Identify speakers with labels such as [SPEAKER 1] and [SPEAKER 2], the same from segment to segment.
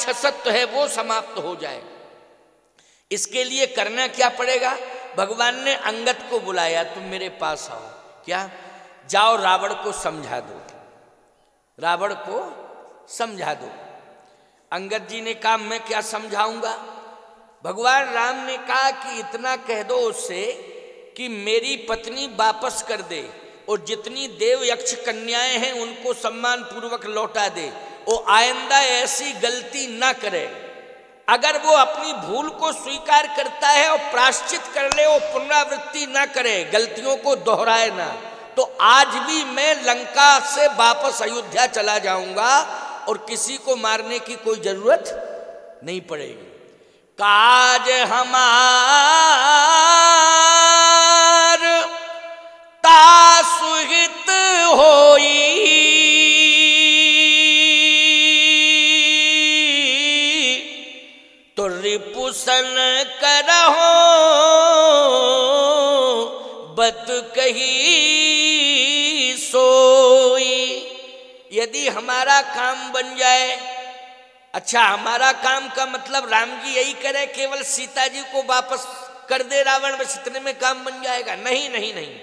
[SPEAKER 1] राक्षसत्व है वो समाप्त हो जाए। इसके लिए करना क्या पड़ेगा? भगवान ने अंगद को बुलाया, तुम मेरे पास आओ। क्या? जाओ रावण को समझा दो, रावण को समझा दो। अंगद जी ने कहा मैं क्या समझाऊंगा? भगवान राम ने कहा कि इतना कह दो उससे कि मेरी पत्नी वापस कर दे और जितनी देव यक्ष कन्याएं हैं उनको सम्मान पूर्वक लौटा दे, वो आइंदा ऐसी गलती ना करे। अगर वो अपनी भूल को स्वीकार करता है और प्रायश्चित कर ले, वो पुनरावृत्ति ना करे, गलतियों को दोहराए ना, तो आज भी मैं लंका से वापस अयोध्या चला जाऊंगा और किसी को मारने की कोई जरूरत नहीं पड़ेगी। काज हमार तासुहित होई, तो रिपुसन करहो बत कही सोई। यदि हमारा काम बन जाए, अच्छा हमारा काम का मतलब राम जी यही करे केवल सीता जी को वापस कर दे रावण, बस इतने में काम बन जाएगा? नहीं नहीं नहीं।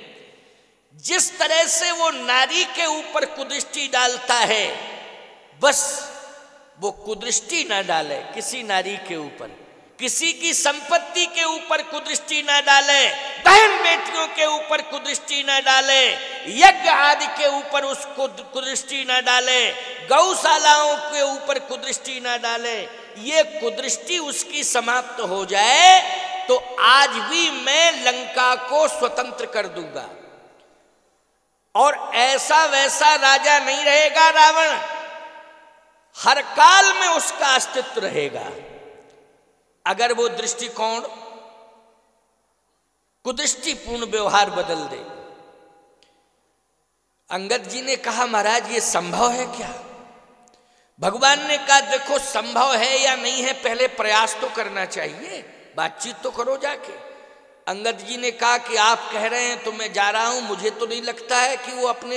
[SPEAKER 1] जिस तरह से वो नारी के ऊपर कुदृष्टि डालता है, बस वो कुदृष्टि ना डाले किसी नारी के ऊपर, किसी की संपत्ति के ऊपर कुदृष्टि ना डाले, बहन बेटियों के ऊपर कुदृष्टि ना डाले, यज्ञ आदि के ऊपर उसको कुदृष्टि ना डाले, गौशालाओं के ऊपर कुदृष्टि ना डाले। ये कुदृष्टि उसकी समाप्त हो जाए तो आज भी मैं लंका को स्वतंत्र कर दूंगा और ऐसा वैसा राजा नहीं रहेगा रावण, हर काल में उसका अस्तित्व रहेगा अगर वो दृष्टिकोण कुदृष्टिपूर्ण व्यवहार बदल दे। अंगद जी ने कहा महाराज ये संभव है क्या? भगवान ने कहा देखो संभव है या नहीं है, पहले प्रयास तो करना चाहिए, बातचीत तो करो जाके। अंगद जी ने कहा कि आप कह रहे हैं तो मैं जा रहा हूं, मुझे तो नहीं लगता है कि वो अपने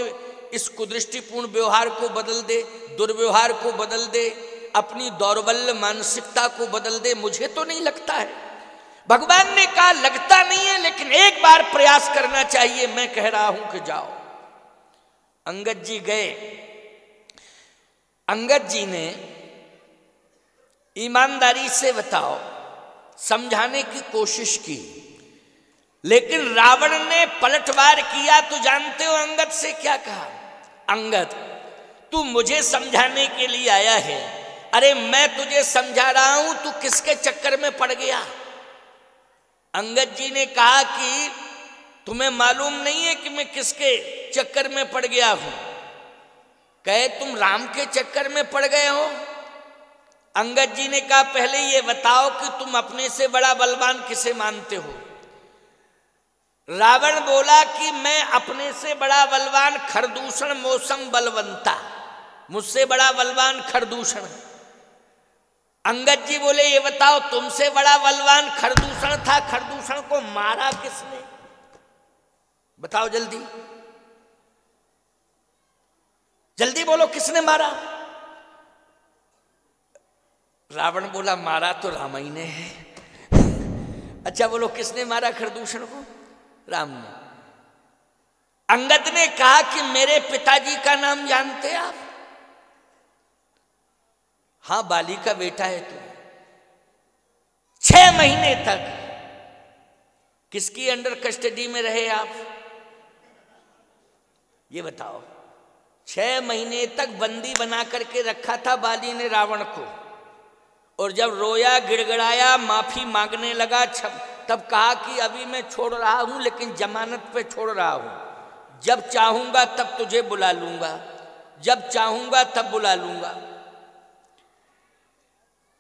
[SPEAKER 1] इस कुदृष्टिपूर्ण व्यवहार को बदल दे, दुर्व्यवहार को बदल दे, अपनी दौर्बल्य मानसिकता को बदल दे, मुझे तो नहीं लगता है। भगवान ने कहा लगता नहीं है लेकिन एक बार प्रयास करना चाहिए, मैं कह रहा हूं कि जाओ। अंगद जी गए। अंगद जी ने ईमानदारी से बताओ समझाने की कोशिश की, लेकिन रावण ने पलटवार किया। तो जानते हो अंगद से क्या कहा? अंगद तू मुझे समझाने के लिए आया है, अरे मैं तुझे समझा रहा हूं, तू किसके चक्कर में पड़ गया? अंगद जी ने कहा कि तुम्हें मालूम नहीं है कि मैं किसके चक्कर में पड़ गया हूं? कहे तुम राम के चक्कर में पड़ गए हो। अंगद जी ने कहा पहले ये बताओ कि तुम अपने से बड़ा बलवान किसे मानते हो? रावण बोला कि मैं अपने से बड़ा बलवान खरदूषण मौसम बलवंता, मुझसे बड़ा बलवान खरदूषण। अंगद जी बोले ये बताओ तुमसे बड़ा बलवान खरदूषण था, खरदूषण को मारा किसने? बताओ जल्दी जल्दी बोलो किसने मारा? रावण बोला मारा तो राम ही ने है। अच्छा बोलो किसने मारा खरदूषण को? राम ने। अंगद ने कहा कि मेरे पिताजी का नाम जानते आप? हां बाली का बेटा है तू। 6 महीने तक किसकी अंडर कस्टडी में रहे आप? ये बताओ। 6 महीने तक बंदी बना करके रखा था बाली ने रावण को, और जब रोया गिड़गिड़ाया माफी मांगने लगा तब कहा कि अभी मैं छोड़ रहा हूं लेकिन जमानत पे छोड़ रहा हूं, जब चाहूंगा तब तुझे बुला लूंगा, जब चाहूंगा तब बुला लूंगा।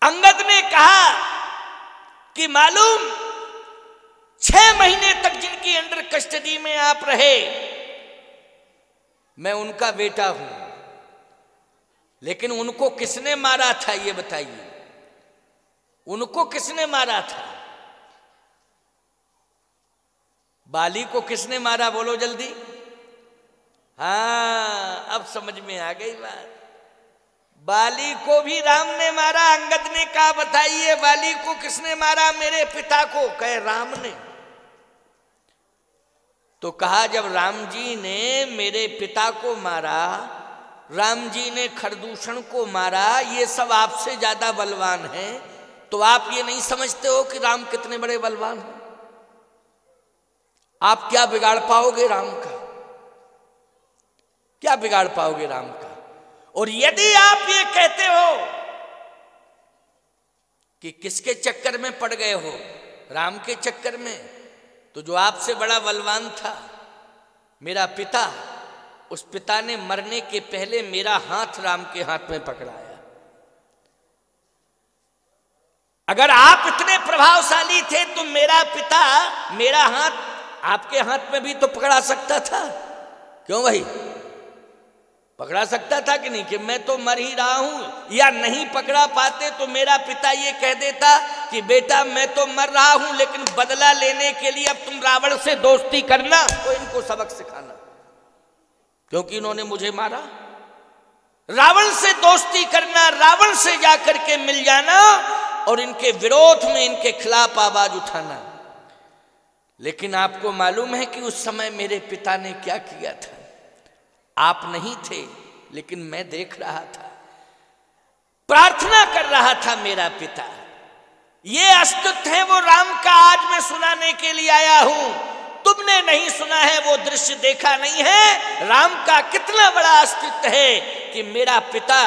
[SPEAKER 1] अंगद ने कहा कि मालूम 6 महीने तक जिनकी अंडर कस्टडी में आप रहे मैं उनका बेटा हूं, लेकिन उनको किसने मारा था ये बताइए? उनको किसने मारा था? बाली को किसने मारा? बोलो जल्दी। हाँ अब समझ में आ गई बात। बाली को भी राम ने मारा, अंगद कहा बताइए वाली को किसने मारा, मेरे पिता को? कहे राम ने। तो कहा जब राम जी ने मेरे पिता को मारा, राम जी ने खरदूषण को मारा, ये सब आपसे ज्यादा बलवान हैं, तो आप ये नहीं समझते हो कि राम कितने बड़े बलवान हैं? आप क्या बिगाड़ पाओगे राम का? क्या बिगाड़ पाओगे राम का? और यदि आप ये कहते हो कि किसके चक्कर में पड़ गए हो, राम के चक्कर में, तो जो आपसे बड़ा बलवान था मेरा पिता, उस पिता ने मरने के पहले मेरा हाथ राम के हाथ में पकड़ाया। अगर आप इतने प्रभावशाली थे तो मेरा पिता मेरा हाथ आपके हाथ में भी तो पकड़ा सकता था, क्यों भाई? पकड़ा सकता था कि नहीं, कि मैं तो मर ही रहा हूं, या नहीं पकड़ा पाते तो मेरा पिता ये कह देता कि बेटा मैं तो मर रहा हूं, लेकिन बदला लेने के लिए अब तुम रावण से दोस्ती करना, तो इनको सबक सिखाना, क्योंकि इन्होंने मुझे मारा। रावण से दोस्ती करना, रावण से जाकर के मिल जाना और इनके विरोध में, इनके खिलाफ आवाज उठाना। लेकिन आपको मालूम है कि उस समय मेरे पिता ने क्या किया था? आप नहीं थे, लेकिन मैं देख रहा था, प्रार्थना कर रहा था मेरा पिता। ये अस्तित्व है वो राम का, आज मैं सुनाने के लिए आया हूं। तुमने नहीं सुना है, वो दृश्य देखा नहीं है। राम का कितना बड़ा अस्तित्व है कि मेरा पिता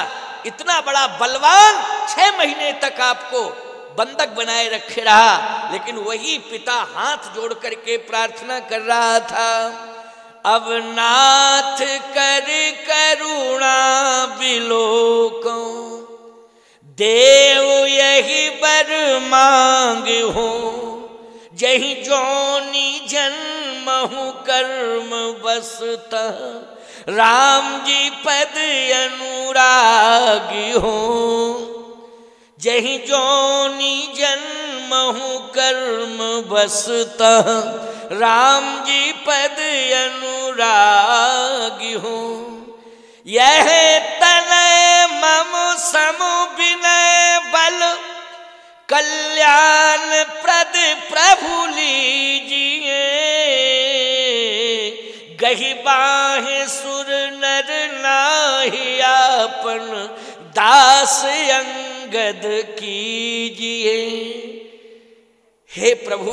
[SPEAKER 1] इतना बड़ा बलवान 6 महीने तक आपको बंधक बनाए रखे रहा, लेकिन वही पिता हाथ जोड़ करके प्रार्थना कर रहा था, अब नाथ कर करुणा बिलोको, देव यही बर मांग हो, जही जोनी जन्महु कर्म बसता, राम जी पद अनुरागी हो, जही जोनी जन्महु कर्म बसता, राम जी पद अनुरागी हो, यह तनय मम सम विनय बल, कल्याण प्रद प्रभु लीजिए, गही बाहे सुर नर नाहि आपन, दास अंगद कीजिए। हे प्रभु,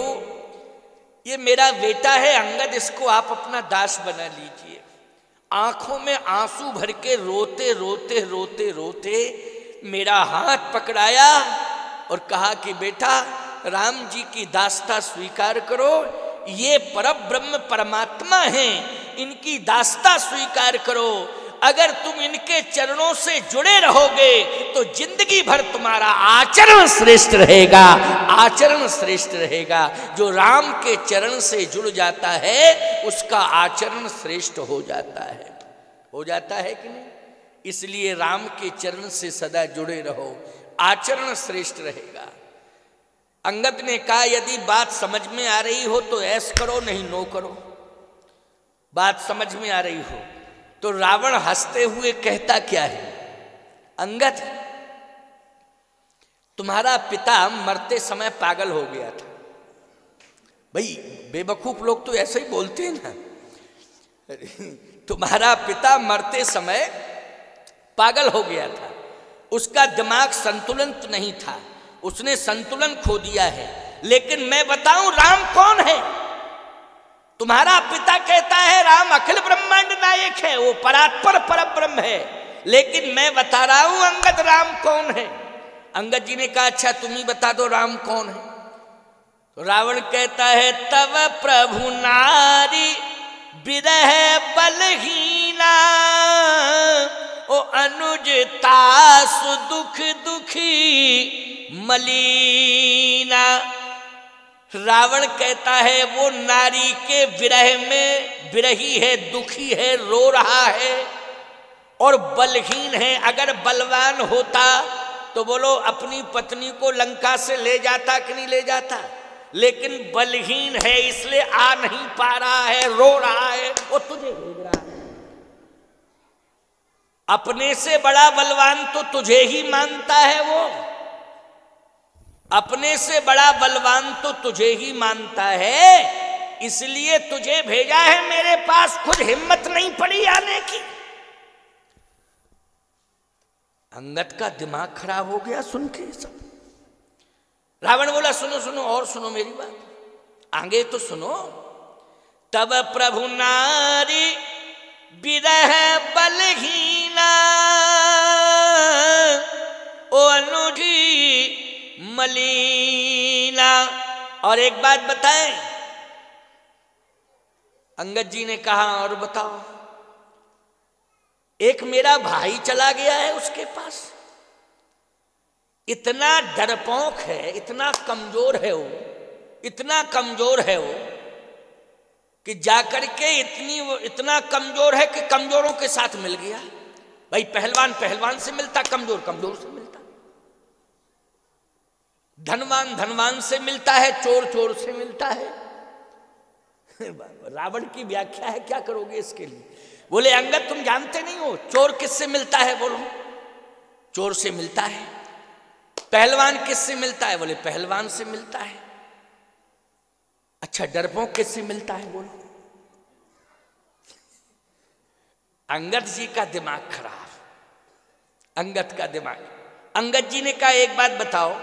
[SPEAKER 1] ये मेरा बेटा है अंगद, इसको आप अपना दास बना लीजिए। आंखों में आंसू भर के रोते रोते रोते रोते मेरा हाथ पकड़ाया और कहा कि बेटा राम जी की दासता स्वीकार करो, ये परब्रह्म परमात्मा हैं, इनकी दासता स्वीकार करो। अगर तुम इनके चरणों से जुड़े रहोगे तो जिंदगी भर तुम्हारा आचरण श्रेष्ठ रहेगा, आचरण श्रेष्ठ रहेगा। जो राम के चरण से जुड़ जाता है उसका आचरण श्रेष्ठ हो जाता है कि नहीं? इसलिए राम के चरण से सदा जुड़े रहो, आचरण श्रेष्ठ रहेगा। अंगद ने कहा यदि बात समझ में आ रही हो तो ऐस करो, नहीं नो करो। बात समझ में आ रही हो तो रावण हंसते हुए कहता क्या है, अंगद तुम्हारा पिता मरते समय पागल हो गया था। भाई बेवकूफ लोग तो ऐसे ही बोलते हैं ना, तुम्हारा पिता मरते समय पागल हो गया था, उसका दिमाग संतुलन नहीं था, उसने संतुलन खो दिया है। लेकिन मैं बताऊं राम कौन है? तुम्हारा पिता कहता है राम अखिल ब्रह्मांड नायक है, वो परात्पर परब्रह्म है, लेकिन मैं बता रहा हूं अंगद राम कौन है। अंगद जी ने कहा अच्छा तुम ही बता दो राम कौन है। तो रावण कहता है तव प्रभु नारी विरह बलहीना, ओ अनुज तासु दुख दुखी मलीना। रावण कहता है वो नारी के विरह में विरही है, दुखी है, रो रहा है और बलहीन है। अगर बलवान होता तो बोलो अपनी पत्नी को लंका से ले जाता कि नहीं ले जाता, लेकिन बलहीन है इसलिए आ नहीं पा रहा है, रो रहा है, वो तुझे भेज रहा है। अपने से बड़ा बलवान तो तुझे ही मानता है वो, अपने से बड़ा बलवान तो तुझे ही मानता है, इसलिए तुझे भेजा है मेरे पास, खुद हिम्मत नहीं पड़ी आने की। अंगद का दिमाग खराब हो गया सुन के सब। रावण बोला सुनो सुनो और सुनो मेरी बात, आगे तो सुनो। तब प्रभु नारी विरह बलहीना, ओ अनुठी मलीना। और एक बात बताएं, अंगद जी ने कहा और बताओ। एक मेरा भाई चला गया है उसके पास, इतना डरपोक है, इतना कमजोर है वो, इतना कमजोर है वो कि जाकर के इतना कमजोर है कि कमजोरों के साथ मिल गया। भाई पहलवान पहलवान से मिलता, कमजोर कमजोर से मिलता, धनवान धनवान से मिलता है, चोर चोर से मिलता है। रावण की व्याख्या है, क्या करोगे इसके लिए? बोले अंगद तुम जानते नहीं हो चोर किससे मिलता है? बोलो चोर से मिलता है। पहलवान किससे मिलता है? बोले पहलवान से मिलता है। अच्छा डरपोक किससे मिलता है? बोलो। अंगद जी का दिमाग खराब, अंगद का दिमाग। अंगद जी ने कहा एक बात बताओ,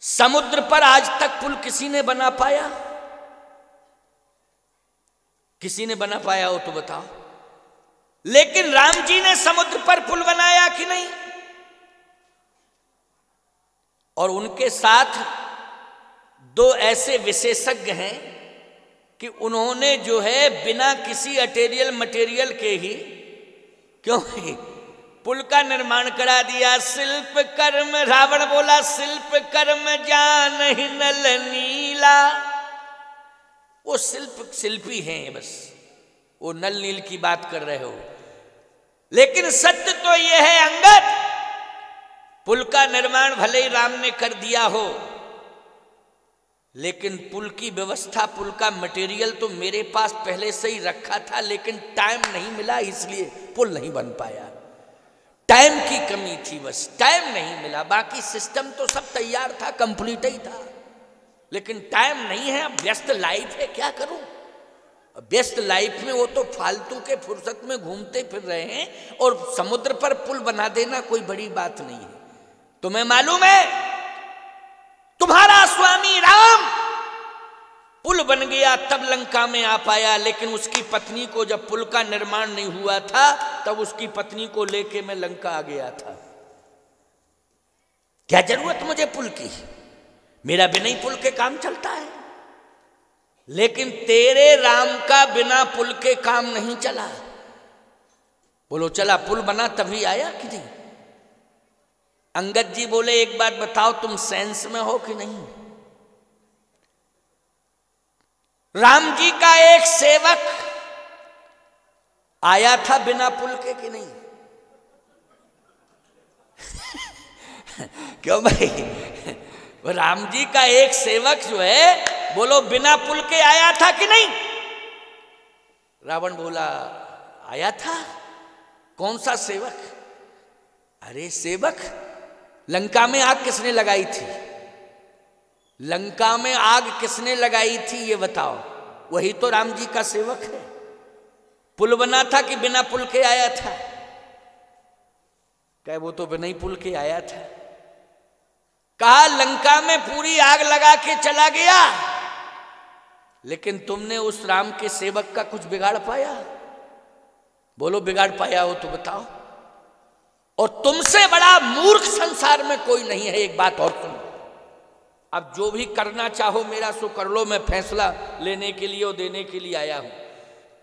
[SPEAKER 1] समुद्र पर आज तक पुल किसी ने बना पाया? किसी ने बना पाया हो तो बताओ। लेकिन राम जी ने समुद्र पर पुल बनाया कि नहीं? और उनके साथ दो ऐसे विशेषज्ञ हैं कि उन्होंने जो है बिना किसी मटेरियल के ही क्यों पुल का निर्माण करा दिया। शिल्प कर्म, रावण बोला शिल्प कर्म जान ही नल नीला। वो शिल्पी हैं बस, वो नल नील की बात कर रहे हो। लेकिन सत्य तो ये है अंगद, पुल का निर्माण भले ही राम ने कर दिया हो, लेकिन पुल की व्यवस्था, पुल का मटेरियल तो मेरे पास पहले से ही रखा था, लेकिन टाइम नहीं मिला इसलिए पुल नहीं बन पाया। टाइम की कमी थी बस, टाइम नहीं मिला। बाकी सिस्टम तो सब तैयार था, कंप्लीट ही था, लेकिन टाइम नहीं है। अब व्यस्त लाइफ है, क्या करूं? व्यस्त लाइफ में वो तो फालतू के फुर्सत में घूमते फिर रहे हैं, और समुद्र पर पुल बना देना कोई बड़ी बात नहीं है। तुम्हें मालूम है तुम्हारा स्वामी राम पुल बन गया तब लंका में आ पाया, लेकिन उसकी पत्नी को जब पुल का निर्माण नहीं हुआ था तब उसकी पत्नी को लेके मैं लंका आ गया था। क्या जरूरत मुझे पुल की? मेरा बिना ही पुल के काम चलता है। लेकिन तेरे राम का बिना पुल के काम नहीं चला। बोलो चला, पुल बना तभी आया कि नहीं? अंगद जी बोले एक बात बताओ, तुम सेंस में हो कि नहीं? राम जी का एक सेवक आया था बिना पुल के कि नहीं? क्यों भाई? राम जी का एक सेवक जो है, बोलो बिना पुल के आया था कि नहीं? रावण बोला आया था। कौन सा सेवक? अरे सेवक, लंका में आग किसने लगाई थी? लंका में आग किसने लगाई थी ये बताओ? वही तो राम जी का सेवक है। पुल बना था कि बिना पुल के आया था? कहे वो तो बिना ही पुल के आया था। कहा लंका में पूरी आग लगा के चला गया, लेकिन तुमने उस राम के सेवक का कुछ बिगाड़ पाया? बोलो बिगाड़ पाया हो तो बताओ। और तुमसे बड़ा मूर्ख संसार में कोई नहीं है। एक बात और सुनो, अब जो भी करना चाहो मेरा सो कर लो, मैं फैसला लेने के लिए और देने के लिए आया हूं।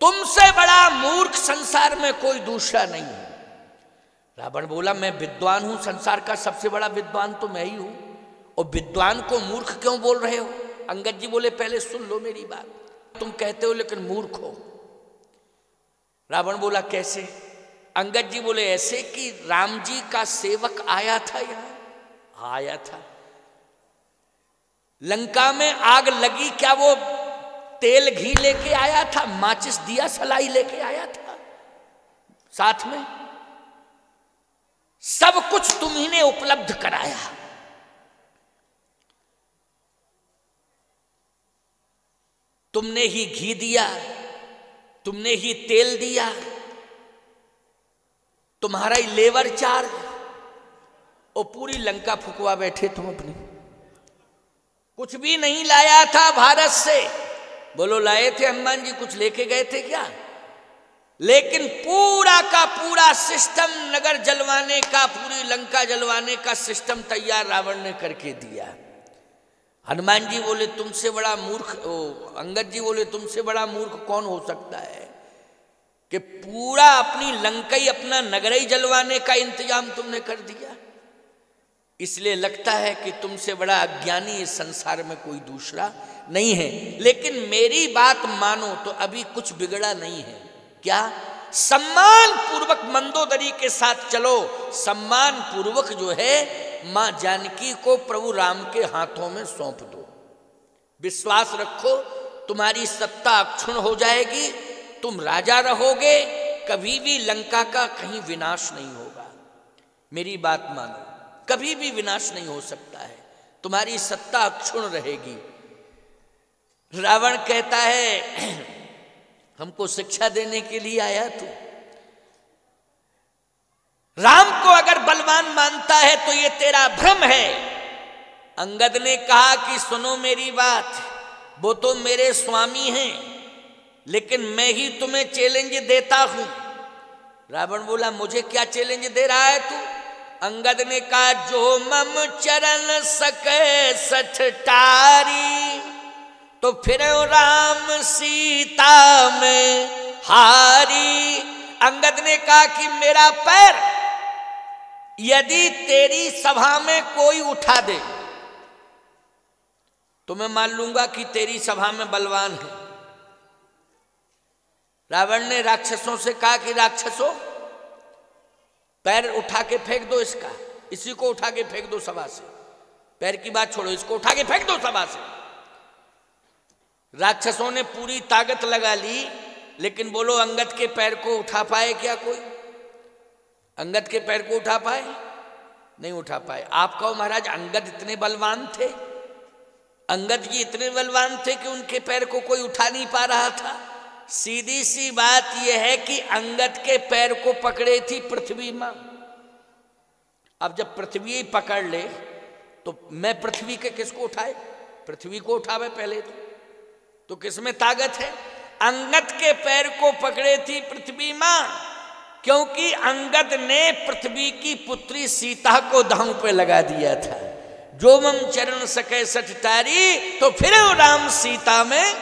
[SPEAKER 1] तुमसे बड़ा मूर्ख संसार में कोई दूसरा नहीं है। रावण बोला मैं विद्वान हूं, संसार का सबसे बड़ा विद्वान तो मैं ही हूं, और विद्वान को मूर्ख क्यों बोल रहे हो? अंगद जी बोले पहले सुन लो मेरी बात, तुम कहते हो लेकिन मूर्ख हो। रावण बोला कैसे? अंगद जी बोले ऐसे कि राम जी का सेवक आया था यहां, आया था। लंका में आग लगी, क्या वो तेल घी लेके आया था? माचिस दिया सलाई लेके आया था साथ में? सब कुछ तुम्ही ने उपलब्ध कराया, तुमने ही घी दिया, तुमने ही तेल दिया, तुम्हारा ही लेबर चार्ज, और पूरी लंका फुकवा बैठे तुम अपनी। कुछ भी नहीं लाया था भारत से। बोलो लाए थे हनुमान जी, कुछ लेके गए थे क्या? लेकिन पूरा का पूरा सिस्टम, नगर जलवाने का, पूरी लंका जलवाने का सिस्टम तैयार रावण ने करके दिया। हनुमान जी बोले तुमसे बड़ा मूर्ख, अंगद जी बोले तुमसे बड़ा मूर्ख कौन हो सकता है कि पूरा अपनी लंका ही, अपना नगर ही जलवाने का इंतजाम तुमने कर दिया। इसलिए लगता है कि तुमसे बड़ा अज्ञानी इस संसार में कोई दूसरा नहीं है। लेकिन मेरी बात मानो तो अभी कुछ बिगड़ा नहीं है। क्या? सम्मान पूर्वक मंदोदरी के साथ चलो, सम्मान पूर्वक जो है मां जानकी को प्रभु राम के हाथों में सौंप दो। विश्वास रखो, तुम्हारी सत्ता अक्षुण्ण हो जाएगी, तुम राजा रहोगे, कभी भी लंका का कहीं विनाश नहीं होगा। मेरी बात मानो, कभी भी विनाश नहीं हो सकता है, तुम्हारी सत्ता अक्षुण्ण रहेगी। रावण कहता है हमको शिक्षा देने के लिए आया तू? राम को अगर बलवान मानता है तो ये तेरा भ्रम है। अंगद ने कहा कि सुनो मेरी बात, वो तो मेरे स्वामी हैं, लेकिन मैं ही तुम्हें चैलेंज देता हूं। रावण बोला मुझे क्या चैलेंज दे रहा है तू? अंगद ने कहा जो मम चरण सके सठटारी, तो फिर राम सीता में हारी। अंगद ने कहा कि मेरा पैर यदि तेरी सभा में कोई उठा दे तो मैं मान लूंगा कि तेरी सभा में बलवान है। रावण ने राक्षसों से कहा कि राक्षसों पैर उठा के फेंक दो इसका, इसी को उठा के फेंक दो सभा से। पैर की बात छोड़ो, इसको उठा के फेंक दो सभा से। राक्षसों ने पूरी ताकत लगा ली, लेकिन बोलो अंगद के पैर को उठा पाए क्या कोई? अंगद के पैर को उठा पाए? नहीं उठा पाए। आप कहो महाराज अंगद इतने बलवान थे, अंगद जी इतने बलवान थे कि उनके पैर को कोई उठा नहीं पा रहा था। सीधी सी बात यह है कि अंगद के पैर को पकड़े थी पृथ्वी मां। अब जब पृथ्वी ही पकड़ ले तो मैं पृथ्वी के किसको उठाए? पृथ्वी को उठावे पहले तो किसमें ताकत है? अंगद के पैर को पकड़े थी पृथ्वी मां, क्योंकि अंगद ने पृथ्वी की पुत्री सीता को दांव पे लगा दिया था। जो मम चरण सके सठटारी, तो फिर राम सीता में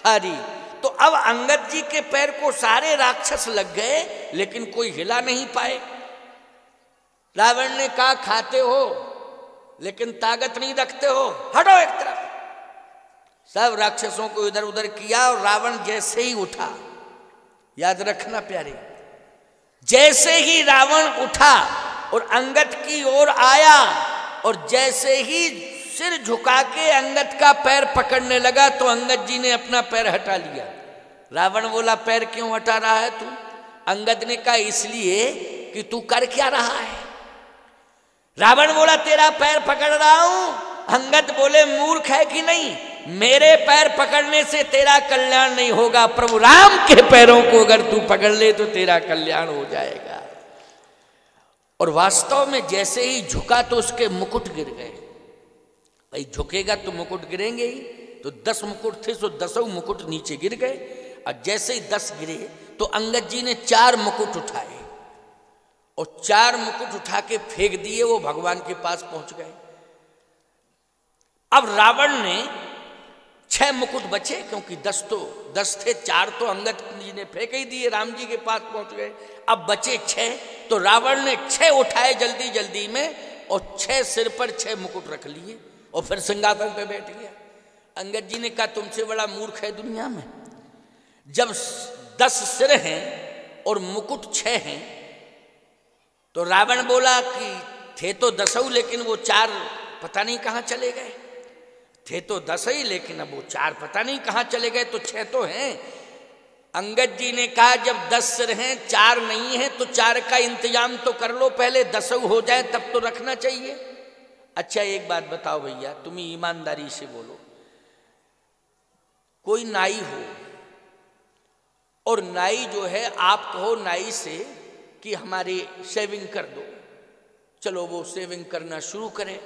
[SPEAKER 1] हारी। तो अब अंगद जी के पैर को सारे राक्षस लग गए, लेकिन कोई हिला नहीं पाए। रावण ने कहा खाते हो लेकिन ताकत नहीं रखते हो, हटो एक तरफ। सब राक्षसों को इधर उधर किया और रावण जैसे ही उठा, याद रखना प्यारे, जैसे ही रावण उठा और अंगद की ओर आया और जैसे ही सिर झुका के अंगद का पैर पकड़ने लगा तो अंगद जी ने अपना पैर हटा लिया। रावण बोला पैर क्यों हटा रहा है तू? अंगद ने कहा इसलिए कि तू कर क्या रहा है। रावण बोला तेरा पैर पकड़ रहा हूं। अंगद बोले मूर्ख है कि नहीं, मेरे पैर पकड़ने से तेरा कल्याण नहीं होगा, प्रभु राम के पैरों को अगर तू पकड़ ले तो तेरा कल्याण हो जाएगा। और वास्तव में जैसे ही झुका तो उसके मुकुट गिर गए। भाई झुकेगा तो मुकुट गिरेंगे ही, तो 10 मुकुट थे तो 10 मुकुट नीचे गिर गए। और जैसे ही 10 गिरे तो अंगद जी ने 4 मुकुट उठाए और 4 मुकुट उठा के फेंक दिए, वो भगवान के पास पहुंच गए। अब रावण ने 6 मुकुट बचे, क्योंकि 10 थे, 4 तो अंगद जी ने फेंक ही दिए, राम जी के पास पहुंच गए। अब बचे 6, तो रावण ने 6 उठाए जल्दी जल्दी में और 6 सिर पर 6 मुकुट रख लिए और फिर सिंहासन पे बैठ गया। अंगद जी ने कहा तुमसे बड़ा मूर्ख है दुनिया में, जब 10 सिर हैं और मुकुट 6 हैं। तो रावण बोला कि थे तो 10 लेकिन वो 4 पता नहीं कहाँ चले गए। थे तो 10 ही लेकिन अब वो 4 पता नहीं कहाँ चले गए, तो 6 तो हैं। अंगद जी ने कहा जब 10 सिर हैं 4 नहीं है तो 4 का इंतजाम तो कर लो, पहले 10 हो जाए तब तो रखना चाहिए। अच्छा एक बात बताओ भैया, तुम ईमानदारी से बोलो, कोई नाई हो और नाई जो है, आप कहो नाई से कि हमारी शेविंग कर दो, चलो वो शेविंग करना शुरू करे।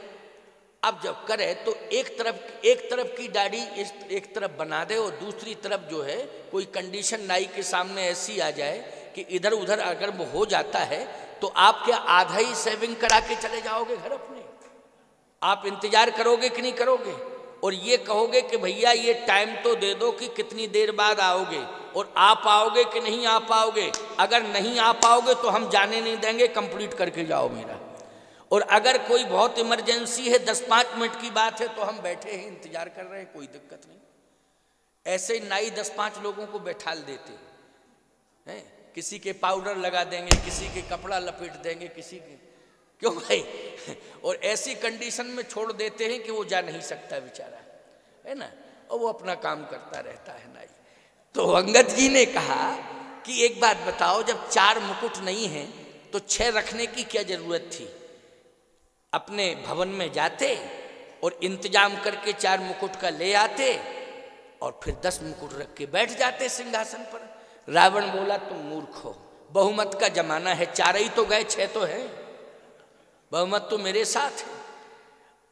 [SPEAKER 1] अब जब करे तो एक तरफ की दाढ़ी एक तरफ बना दे और दूसरी तरफ जो है कोई कंडीशन नाई के सामने ऐसी आ जाए कि इधर उधर अगर वो हो जाता है तो आप क्या आधा ही शेविंग करा के चले जाओगे घर अपने? आप इंतजार करोगे कि नहीं करोगे? और ये कहोगे कि भैया ये टाइम तो दे दो कि कितनी देर बाद आओगे, और आप आओगे कि नहीं आ पाओगे? अगर नहीं आ पाओगे तो हम जाने नहीं देंगे, कंप्लीट करके जाओ मेरा। और अगर कोई बहुत इमरजेंसी है, 10-5 मिनट की बात है, तो हम बैठे हैं इंतजार कर रहे हैं, कोई दिक्कत नहीं। ऐसे नाई 10-5 लोगों को बैठाल देते हैं, किसी के पाउडर लगा देंगे, किसी के कपड़ा लपेट देंगे, किसी के, क्यों भाई? और ऐसी कंडीशन में छोड़ देते हैं कि वो जा नहीं सकता बेचारा, है ना, और वो अपना काम करता रहता है नाई। तो अंगद जी ने कहा कि एक बात बताओ, जब 4 मुकुट नहीं है तो 6 रखने की क्या जरूरत थी? अपने भवन में जाते और इंतजाम करके 4 मुकुट का ले आते और फिर 10 मुकुट रख के बैठ जाते सिंहासन पर। रावण बोला तुम मूर्ख हो, बहुमत का जमाना है, 4 ही तो गए, 6 तो है, बहुमत तो मेरे साथ है।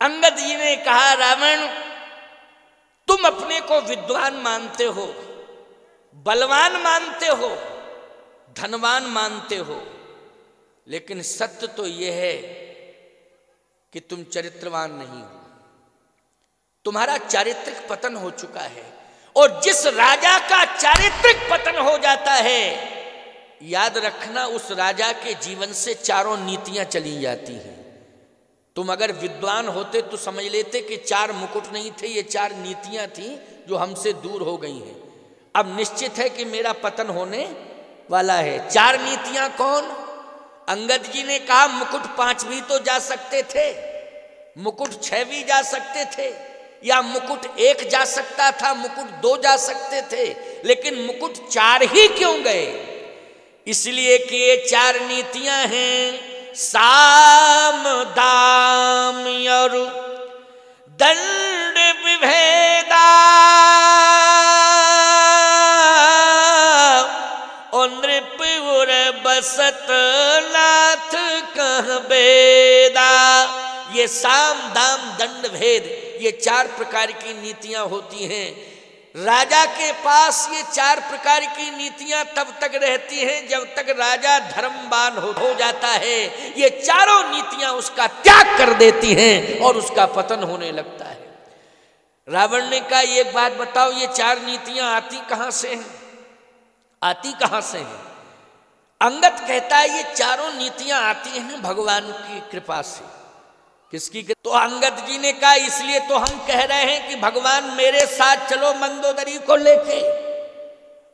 [SPEAKER 1] अंगद जी ने कहा रावण तुम अपने को विद्वान मानते हो, बलवान मानते हो, धनवान मानते हो, लेकिन सत्य तो यह है कि तुम चरित्रवान नहीं हो, तुम्हारा चारित्रिक पतन हो चुका है। और जिस राजा का चारित्रिक पतन हो जाता है, याद रखना उस राजा के जीवन से 4 नीतियां चली जाती हैं। तुम अगर विद्वान होते तो समझ लेते कि 4 मुकुट नहीं थे, ये 4 नीतियां थी जो हमसे दूर हो गई हैं। अब निश्चित है कि मेरा पतन होने वाला है। 4 नीतियां कौन? अंगद जी ने कहा मुकुट 5 भी तो जा सकते थे, मुकुट 6 भी जा सकते थे, या मुकुट 1 जा सकता था, मुकुट 2 जा सकते थे, लेकिन मुकुट 4 ही क्यों गए? इसलिए कि ये 4 नीतियां हैं साम दाम और दंड विभेदा, और नृप उर बसत नाथ कह बेदा। ये साम दाम दंड भेद, ये 4 प्रकार की नीतियां होती हैं। राजा के पास ये 4 प्रकार की नीतियां तब तक रहती हैं जब तक राजा धर्मवान हो जाता है। ये 4 नीतियां उसका त्याग कर देती हैं और उसका पतन होने लगता है। रावण ने कहा एक बात बताओ, ये 4 नीतियां आती कहां से हैं? आती कहां से हैं? अंगद कहता है ये 4 नीतियां आती हैं भगवान की कृपा से। किसकी? तो अंगद जी ने कहा इसलिए तो हम कह रहे हैं कि भगवान मेरे साथ चलो मंदोदरी को लेके,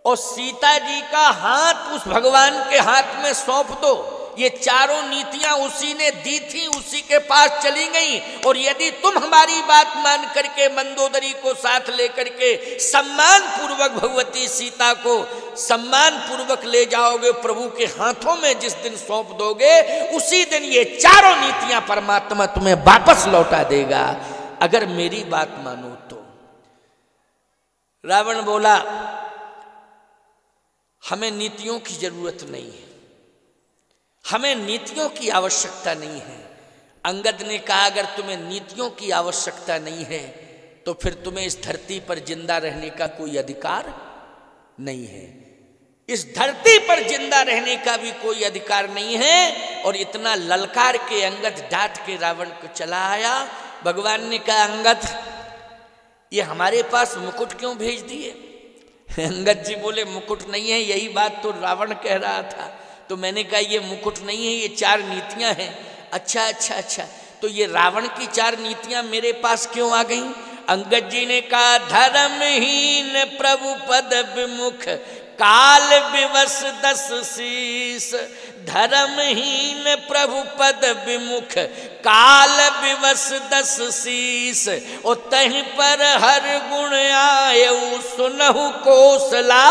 [SPEAKER 1] और सीता जी का हाथ उस भगवान के हाथ में सौंप दो। ये 4 नीतियां उसी ने दी थी, उसी के पास चली गई। और यदि तुम हमारी बात मान करके मंदोदरी को साथ लेकर के सम्मान पूर्वक भगवती सीता को सम्मान पूर्वक ले जाओगे, प्रभु के हाथों में जिस दिन सौंप दोगे, उसी दिन ये 4 नीतियां परमात्मा तुम्हें वापस लौटा देगा, अगर मेरी बात मानो तो। रावण बोला हमें नीतियों की जरूरत नहीं है, हमें नीतियों की आवश्यकता नहीं है। अंगद ने कहा अगर तुम्हें नीतियों की आवश्यकता नहीं है तो फिर तुम्हें इस धरती पर जिंदा रहने का कोई अधिकार नहीं है, इस धरती पर जिंदा रहने का भी कोई अधिकार नहीं है। और इतना ललकार के अंगद डांट के रावण को चला आया। भगवान ने कहा अंगद ये हमारे पास मुकुट क्यों भेज दिए? अंगद जी बोले मुकुट नहीं है, यही बात तो रावण कह रहा था। तो मैंने कहा ये मुकुट नहीं है, ये 4 नीतियां हैं। अच्छा अच्छा अच्छा, तो ये रावण की 4 नीतियां मेरे पास क्यों आ गई? अंगद जी ने कहा धर्महीन प्रभु पद विमुख काल विवश 10 शीस, धर्महीन प्रभु पद विमुख काल विवश 10 शीस, और तहीं पर हर गुण आयु सुनहु कौशला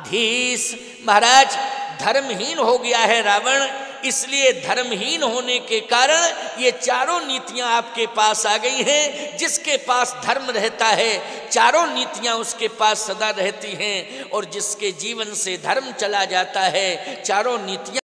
[SPEAKER 1] धीस। महाराज धर्महीन हो गया है रावण, इसलिए धर्महीन होने के कारण ये चारों नीतियां आपके पास आ गई हैं। जिसके पास धर्म रहता है चारों नीतियां उसके पास सदा रहती हैं, और जिसके जीवन से धर्म चला जाता है चारों नीतियां